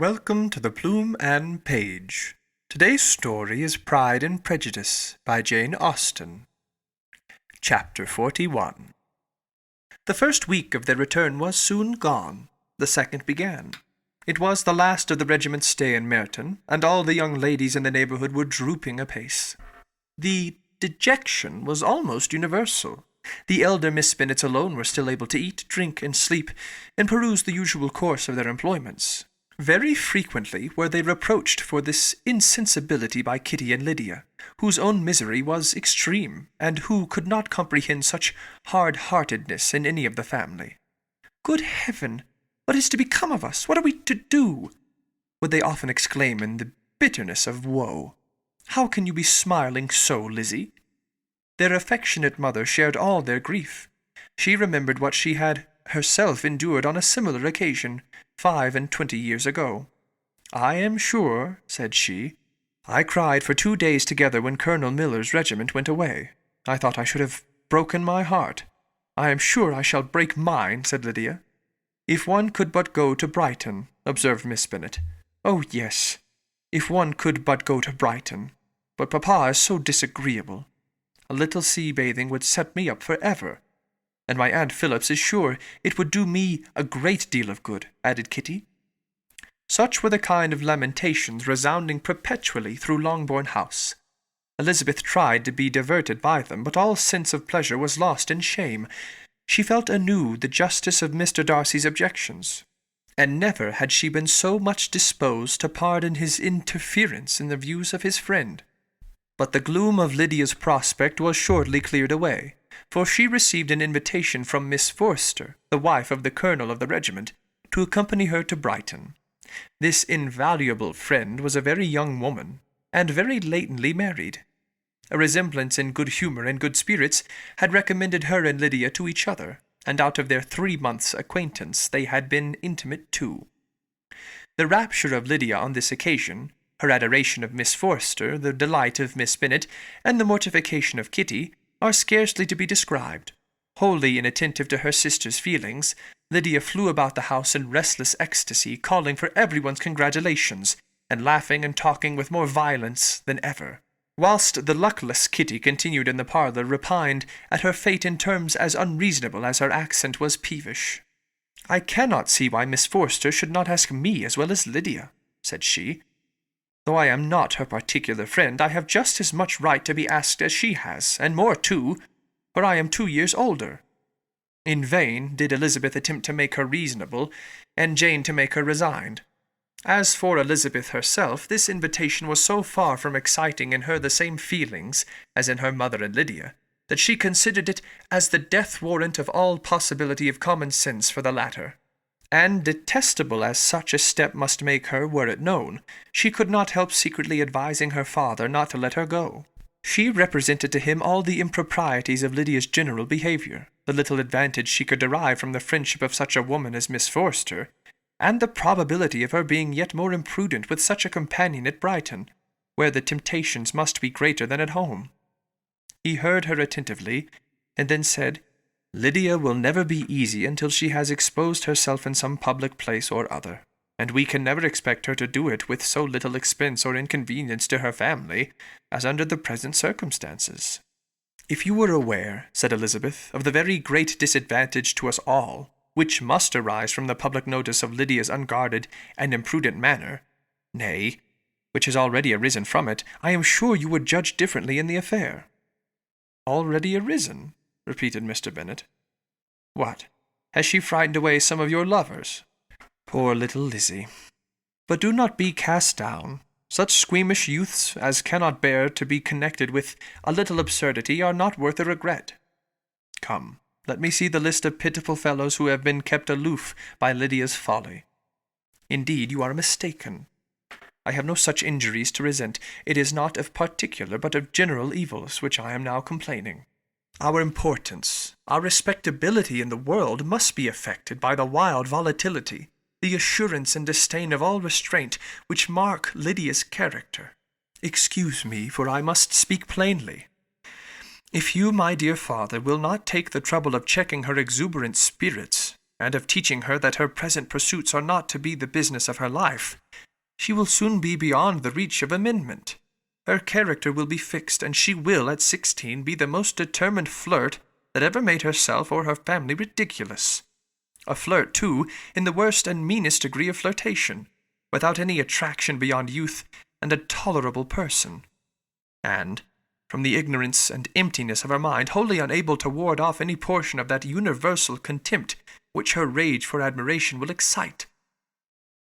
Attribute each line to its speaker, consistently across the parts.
Speaker 1: Welcome to the Plume and Page. Today's story is Pride and Prejudice by Jane Austen. Chapter 41. The first week of their return was soon gone. The second began. It was the last of the regiment's stay in Merton, and all the young ladies in the neighbourhood were drooping apace. The dejection was almost universal. The elder Miss Bennets alone were still able to eat, drink, and sleep, and peruse the usual course of their employments. Very frequently were they reproached for this insensibility by Kitty and Lydia, whose own misery was extreme, and who could not comprehend such hard-heartedness in any of the family. "Good heaven! What is to become of us? What are we to do?" would they often exclaim in the bitterness of woe. "How can you be smiling so, Lizzie?" Their affectionate mother shared all their grief. She remembered what she had herself endured on a similar occasion 25 years ago. "I am sure," said she, "I cried for 2 days together when Colonel Miller's regiment went away. I thought I should have broken my heart." "I am sure I shall break mine," said Lydia. "If one could but go to Brighton," observed Miss Bennet. "Oh, yes, if one could but go to Brighton. But papa is so disagreeable. A little sea-bathing would set me up for ever. And my Aunt Phillips is sure it would do me a great deal of good," added Kitty. Such were the kind of lamentations resounding perpetually through Longbourn House. Elizabeth tried to be diverted by them, but all sense of pleasure was lost in shame. She felt anew the justice of Mr. Darcy's objections, and never had she been so much disposed to pardon his interference in the views of his friend. But the gloom of Lydia's prospect was shortly cleared away, for she received an invitation from Miss Forster, the wife of the colonel of the regiment, to accompany her to Brighton. This invaluable friend was a very young woman, and very lately married. A resemblance in good humour and good spirits had recommended her and Lydia to each other, and out of their 3 months' acquaintance they had been intimate too. The rapture of Lydia on this occasion, her adoration of Miss Forster, the delight of Miss Bennet, and the mortification of Kitty, are scarcely to be described. Wholly inattentive to her sister's feelings, Lydia flew about the house in restless ecstasy, calling for everyone's congratulations, and laughing and talking with more violence than ever, whilst the luckless Kitty continued in the parlour, repined at her fate in terms as unreasonable as her accent was peevish. "I cannot see why Miss Forster should not ask me as well as Lydia," said she. "Though I am not her particular friend, I have just as much right to be asked as she has, and more too, for I am 2 years older." In vain did Elizabeth attempt to make her reasonable, and Jane to make her resigned. As for Elizabeth herself, this invitation was so far from exciting in her the same feelings as in her mother and Lydia, that she considered it as the death warrant of all possibility of common sense for the latter. And detestable as such a step must make her were it known, she could not help secretly advising her father not to let her go. She represented to him all the improprieties of Lydia's general behaviour, the little advantage she could derive from the friendship of such a woman as Miss Forster, and the probability of her being yet more imprudent with such a companion at Brighton, where the temptations must be greater than at home. He heard her attentively, and then said, "Lydia will never be easy until she has exposed herself in some public place or other, and we can never expect her to do it with so little expense or inconvenience to her family as under the present circumstances." "If you were aware," said Elizabeth, "of the very great disadvantage to us all, which must arise from the public notice of Lydia's unguarded and imprudent manner, nay, which has already arisen from it, I am sure you would judge differently in the affair." "Already arisen?" repeated Mr. Bennet. "What, has she frightened away some of your lovers?" "Poor little Lizzie! But do not be cast down. Such squeamish youths as cannot bear to be connected with a little absurdity are not worth a regret. Come, let me see the list of pitiful fellows who have been kept aloof by Lydia's folly. Indeed, you are mistaken. I have no such injuries to resent. It is not of particular, but of general evils, which I am now complaining. Our importance, our respectability in the world must be affected by the wild volatility, the assurance and disdain of all restraint which mark Lydia's character. Excuse me, for I must speak plainly. If you, my dear father, will not take the trouble of checking her exuberant spirits, and of teaching her that her present pursuits are not to be the business of her life, she will soon be beyond the reach of amendment. Her character will be fixed, and she will, at 16, be the most determined flirt that ever made herself or her family ridiculous. A flirt, too, in the worst and meanest degree of flirtation, without any attraction beyond youth and a tolerable person. And, from the ignorance and emptiness of her mind, wholly unable to ward off any portion of that universal contempt which her rage for admiration will excite.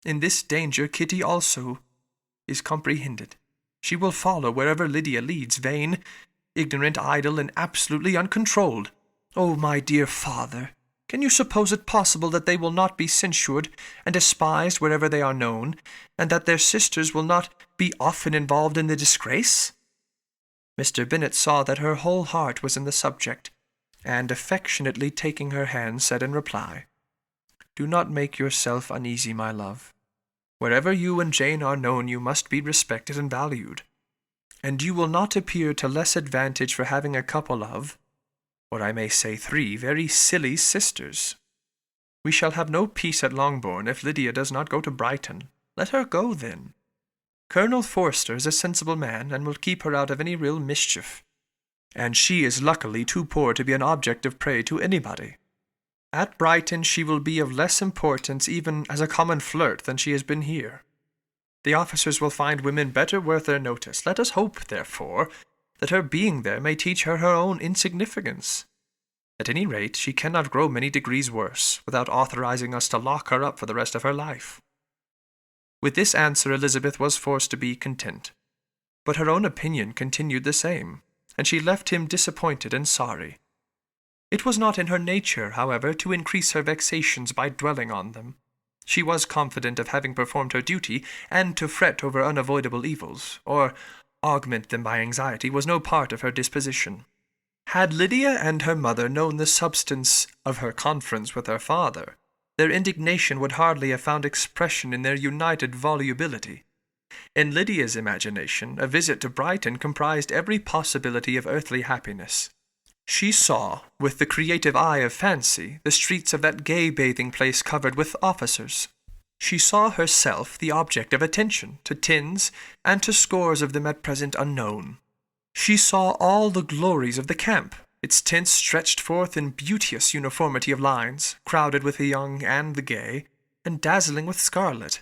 Speaker 1: In this danger Kitty also is comprehended. She will follow wherever Lydia leads, vain, ignorant, idle, and absolutely uncontrolled. Oh, my dear father, can you suppose it possible that they will not be censured and despised wherever they are known, and that their sisters will not be often involved in the disgrace? Mr. Bennet saw that her whole heart was in the subject, and affectionately taking her hand, said in reply, "Do not make yourself uneasy, my love. Wherever you and Jane are known, you must be respected and valued, and you will not appear to less advantage for having a couple of, or I may say 3, very silly sisters. We shall have no peace at Longbourn if Lydia does not go to Brighton. Let her go, then. Colonel Forster is a sensible man, and will keep her out of any real mischief, and she is luckily too poor to be an object of prey to anybody. At Brighton she will be of less importance even as a common flirt than she has been here. The officers will find women better worth their notice. Let us hope, therefore, that her being there may teach her her own insignificance. At any rate, she cannot grow many degrees worse, without authorizing us to lock her up for the rest of her life." With this answer Elizabeth was forced to be content, but her own opinion continued the same, and she left him disappointed and sorry. It was not in her nature, however, to increase her vexations by dwelling on them. She was confident of having performed her duty, and to fret over unavoidable evils, or augment them by anxiety, was no part of her disposition. Had Lydia and her mother known the substance of her conference with her father, their indignation would hardly have found expression in their united volubility. In Lydia's imagination, a visit to Brighton comprised every possibility of earthly happiness. She saw, with the creative eye of fancy, the streets of that gay bathing-place covered with officers. She saw herself the object of attention to tens and to scores of them at present unknown. She saw all the glories of the camp, its tents stretched forth in beauteous uniformity of lines, crowded with the young and the gay, and dazzling with scarlet.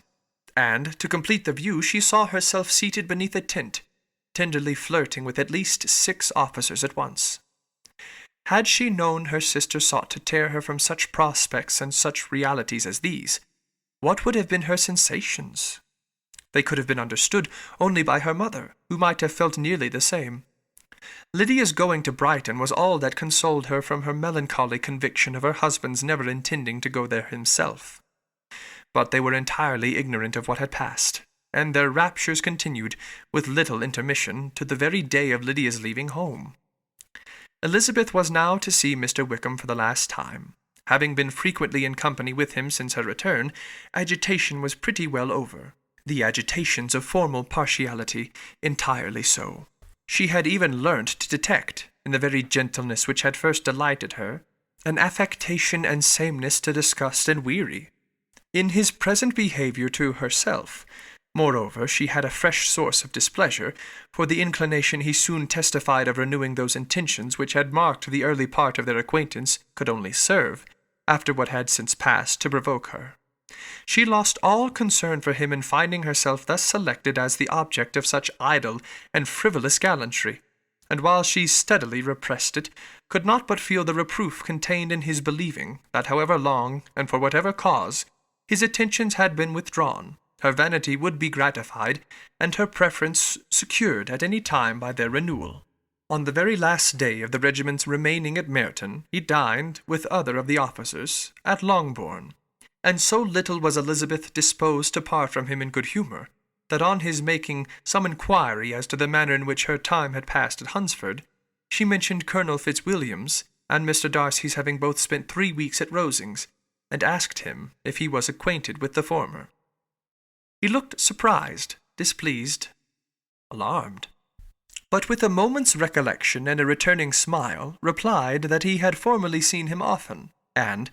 Speaker 1: And, to complete the view, she saw herself seated beneath a tent, tenderly flirting with at least 6 officers at once. Had she known her sister sought to tear her from such prospects and such realities as these, what would have been her sensations? They could have been understood only by her mother, who might have felt nearly the same. Lydia's going to Brighton was all that consoled her from her melancholy conviction of her husband's never intending to go there himself. But they were entirely ignorant of what had passed, and their raptures continued, with little intermission, to the very day of Lydia's leaving home. Elizabeth was now to see Mr. Wickham for the last time. Having been frequently in company with him since her return, agitation was pretty well over. The agitations of formal partiality entirely so. She had even learnt to detect, in the very gentleness which had first delighted her, an affectation and sameness to disgust and weary. In his present behaviour to herself, moreover, she had a fresh source of displeasure, for the inclination he soon testified of renewing those intentions which had marked the early part of their acquaintance could only serve, after what had since passed, to provoke her. She lost all concern for him in finding herself thus selected as the object of such idle and frivolous gallantry, and while she steadily repressed it, could not but feel the reproof contained in his believing that however long, and for whatever cause, his attentions had been withdrawn, her vanity would be gratified, and her preference secured at any time by their renewal. On the very last day of the regiment's remaining at Merton, he dined, with other of the officers, at Longbourn, and so little was Elizabeth disposed to part from him in good humour, that on his making some inquiry as to the manner in which her time had passed at Hunsford, she mentioned Colonel Fitzwilliam's and Mr. Darcy's having both spent 3 weeks at Rosings, and asked him if he was acquainted with the former. He looked surprised, displeased, alarmed, but with a moment's recollection and a returning smile, replied that he had formerly seen him often, and,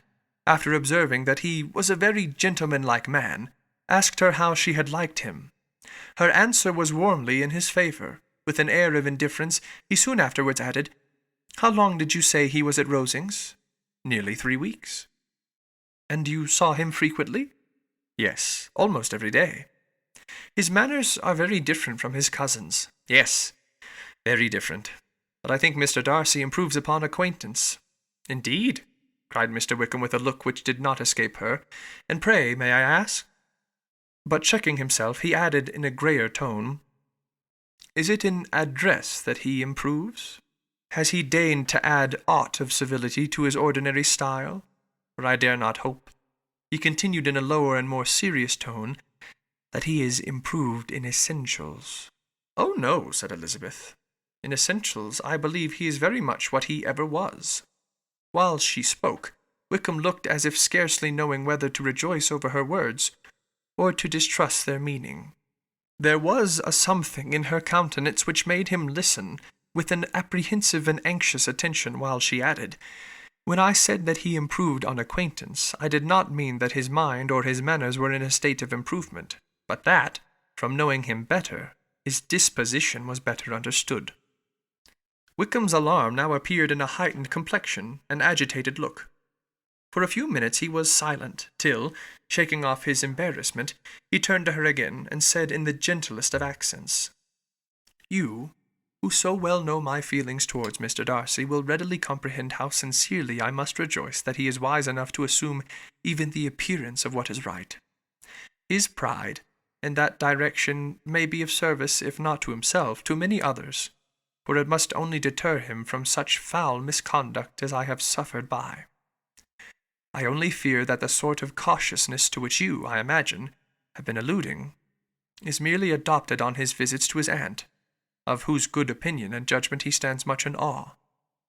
Speaker 1: after observing that he was a very gentlemanlike man, asked her how she had liked him. Her answer was warmly in his favour. With an air of indifference, he soon afterwards added, "How long did you say he was at Rosings?" "Nearly 3 weeks." "And you saw him frequently?" "Yes, almost every day." "His manners are very different from his cousin's." "Yes, very different. But I think Mr. Darcy improves upon acquaintance." "Indeed?" cried Mr. Wickham with a look which did not escape her. "And pray, may I ask?" But checking himself, he added in a grayer tone, "Is it in address that he improves? Has he deigned to add aught of civility to his ordinary style? For I dare not hope," he continued in a lower and more serious tone, "that he is improved in essentials." "Oh, no," said Elizabeth. "In essentials I believe he is very much what he ever was." While she spoke, Wickham looked as if scarcely knowing whether to rejoice over her words, or to distrust their meaning. There was a something in her countenance which made him listen with an apprehensive and anxious attention while she added, "When I said that he improved on acquaintance, I did not mean that his mind or his manners were in a state of improvement, but that, from knowing him better, his disposition was better understood." Wickham's alarm now appeared in a heightened complexion and agitated look. For a few minutes he was silent, till, shaking off his embarrassment, he turned to her again, and said in the gentlest of accents, "You, who so well know my feelings towards Mr. Darcy, will readily comprehend how sincerely I must rejoice that he is wise enough to assume even the appearance of what is right. His pride, in that direction, may be of service, if not to himself, to many others, for it must only deter him from such foul misconduct as I have suffered by. I only fear that the sort of cautiousness to which you, I imagine, have been alluding, is merely adopted on his visits to his aunt, of whose good opinion and judgment he stands much in awe.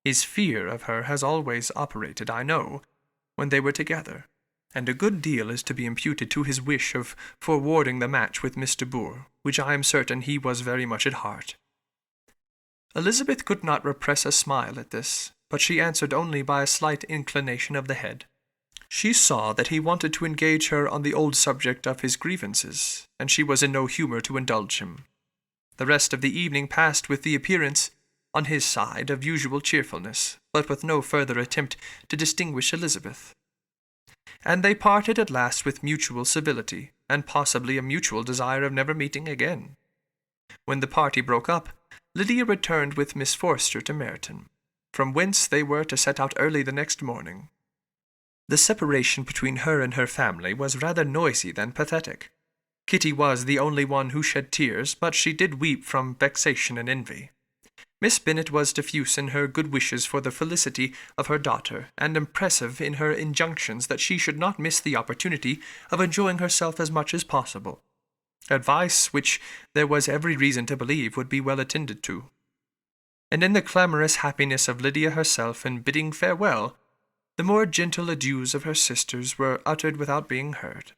Speaker 1: His fear of her has always operated, I know, when they were together, and a good deal is to be imputed to his wish of forwarding the match with Miss de Bourgh, which I am certain he was very much at heart." Elizabeth could not repress a smile at this, but she answered only by a slight inclination of the head. She saw that he wanted to engage her on the old subject of his grievances, and she was in no humour to indulge him. The rest of the evening passed with the appearance, on his side, of usual cheerfulness, but with no further attempt to distinguish Elizabeth. And they parted at last with mutual civility, and possibly a mutual desire of never meeting again. When the party broke up, Lydia returned with Miss Forster to Meryton, from whence they were to set out early the next morning. The separation between her and her family was rather noisy than pathetic. Kitty was the only one who shed tears, but she did weep from vexation and envy. Miss Bennet was diffuse in her good wishes for the felicity of her daughter, and impressive in her injunctions that she should not miss the opportunity of enjoying herself as much as possible, advice which there was every reason to believe would be well attended to. And in the clamorous happiness of Lydia herself in bidding farewell, the more gentle adieus of her sisters were uttered without being heard.